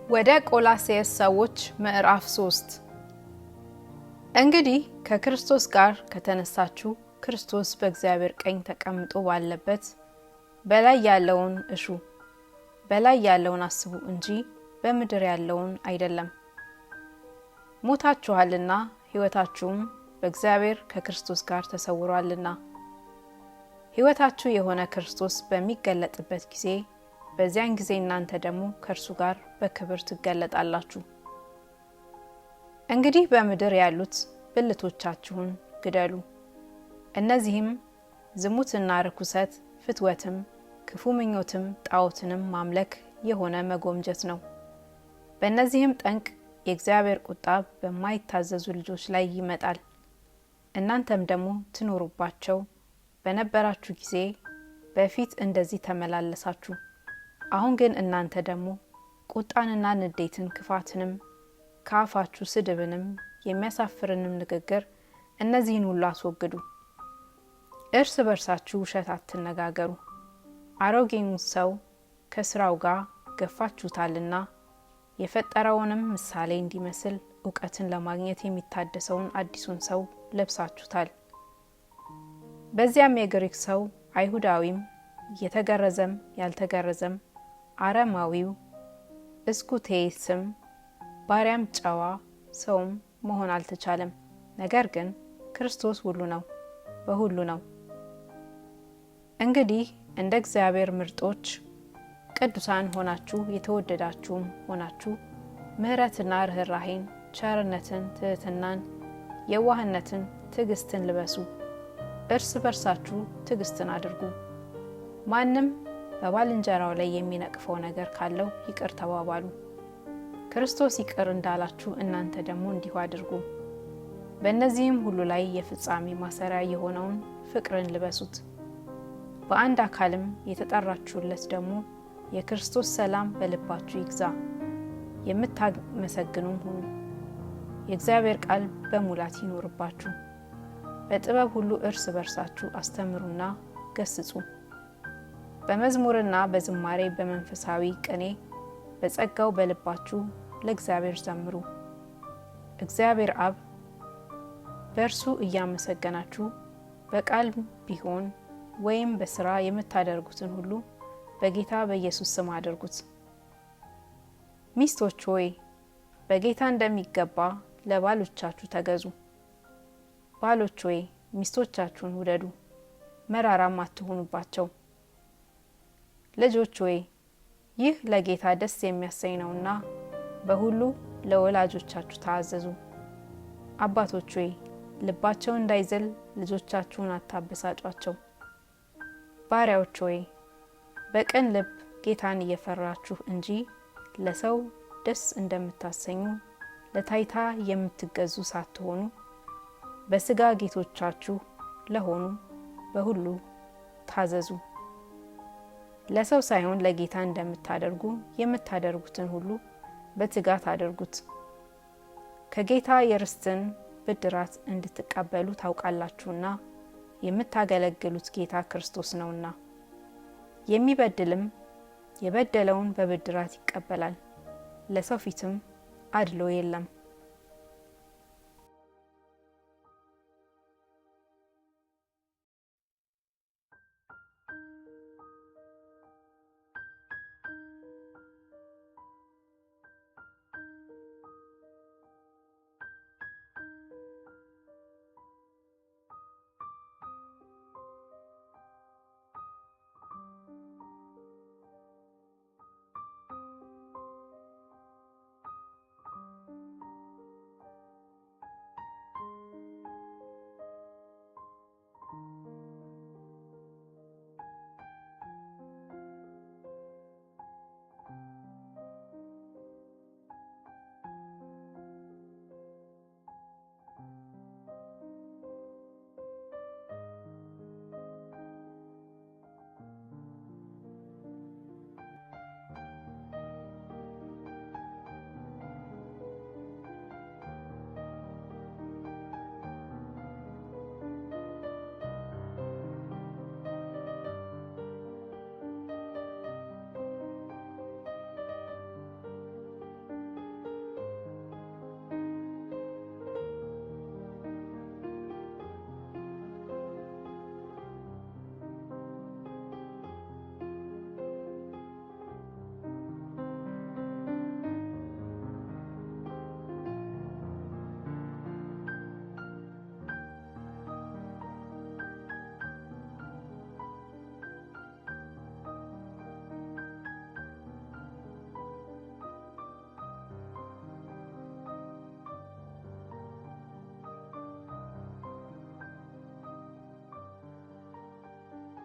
ወደ ቆላስይስ ሰዎች ምዕራፍ 3 እንግዲህ ከክርስቶስ ጋር ከተነሳችሁ ክርስቶስ በእግዚአብሔር ቀኝ ተቀምጦ ባለበት በላይ ያለውን እሹ፣ በላይ ያለውን አስቡ እንጂ በምድር ያለውን አይደለም። ሞታችኋልና ሕይወታችሁም በእግዚአብሔር ከክርስቶስ ጋር ተሰውሯልና። ሕይወታችሁ የሆነ ክርስቶስ በሚገለጥበት ጊዜ በዚያን ጊዜ እናንተ ደግሞ ከእርሱ ጋር በክብር ትገለጣላችሁ። እንግዲህ በምድር ያሉት ብልቶቻችሁን ግደሉ። እነዚህም ዝሙትና ርኩሰት፣ ፍትወትም፣ ክፉ ምኞትም፣ ጣዖትንም ማምለክ የሆነ መጎምጀት ነው። በእነዚህም ጠንቅ የእግዚአብሔር ቁጣ በማይታዘዙ ልጆች ላይ ይመጣል። እናንተም ደግሞ ትኖሩባቸው በነበራችሁ ጊዜ በፊት እንደዚህ ተመላለሳችሁ። አሁን ግን እናንተ ደግሞ ቁጣንና ንዴትን፣ ክፋትንም፣ ከአፋችሁ ስድብንም፣ የሚያሳፍርንም ንግግር፣ እነዚህን ሁሉ አስወግዱ። እርስ በርሳችሁ ውሸት አትነጋገሩ፣ አሮጌውን ሰው ከስራው ጋር ገፋችሁታልና የፈጠረውንም ምሳሌ እንዲመስል እውቀትን ለማግኘት የሚታደሰውን አዲሱን ሰው ለብሳችሁታል። በዚያም የግሪክ ሰው አይሁዳዊም፣ የተገረዘም ያልተገረዘም፣ አረማዊው፣ እስኩቴስም፣ ባሪያም፣ ጨዋ ሰውም መሆን አልተቻለም። ነገር ግን ክርስቶስ ሁሉ ነው፣ በሁሉ ነው። እንግዲህ እንደ እግዚአብሔር ምርጦች ቅዱሳን ሆናችሁ የተወደዳችሁም ሆናችሁ ምሕረትና ርኅራኄን፣ ቸርነትን፣ ትሕትናን፣ የዋህነትን፣ ትዕግስትን ልበሱ። እርስ በርሳችሁ ትዕግስትን አድርጉ። ማንም በባልንጀራው ላይ የሚነቅፈው ነገር ካለው ይቅር ተባባሉ። ክርስቶስ ይቅር እንዳላችሁ እናንተ ደግሞ እንዲሁ አድርጉ። በእነዚህም ሁሉ ላይ የፍጻሜ ማሰሪያ የሆነውን ፍቅርን ልበሱት። በአንድ አካልም የተጠራችሁለት ደግሞ የክርስቶስ ሰላም በልባችሁ ይግዛ። የምታመሰግኑም ሁኑ። የእግዚአብሔር ቃል በሙላት ይኖርባችሁ። በጥበብ ሁሉ እርስ በርሳችሁ አስተምሩና ገስጹ። በመዝሙርና በዝማሬ በመንፈሳዊ ቅኔ በጸጋው በልባችሁ ለእግዚአብሔር ዘምሩ። እግዚአብሔር አብ በእርሱ እያመሰገናችሁ በቃል ቢሆን ወይም በስራ የምታደርጉትን ሁሉ በጌታ በኢየሱስ ስም አድርጉት። ሚስቶች ሆይ በጌታ እንደሚገባ ለባሎቻችሁ ተገዙ። ባሎች ሆይ ሚስቶቻችሁን ውደዱ፣ መራራም አትሁኑባቸው። ልጆች ሆይ ይህ ለጌታ ደስ የሚያሰኝ ነውና በሁሉ ለወላጆቻችሁ ታዘዙ። አባቶች ሆይ ልባቸው እንዳይዝል ልጆቻችሁን አታበሳጯቸው። ባሪያዎች ሆይ በቅን ልብ ጌታን እየፈራችሁ እንጂ ለሰው ደስ እንደምታሰኙ ለታይታ የምትገዙ ሳትሆኑ በስጋ ጌቶቻችሁ ለሆኑ በሁሉ ታዘዙ። ለሰው ሳይሆን ለጌታ እንደምታደርጉ የምታደርጉትን ሁሉ በትጋት አድርጉት። ከጌታ የርስትን ብድራት እንድትቀበሉ ታውቃላችሁና የምታገለግሉት ጌታ ክርስቶስ ነውና። የሚበድልም የበደለውን በብድራት ይቀበላል፣ ለሰው ፊትም አድሎ የለም።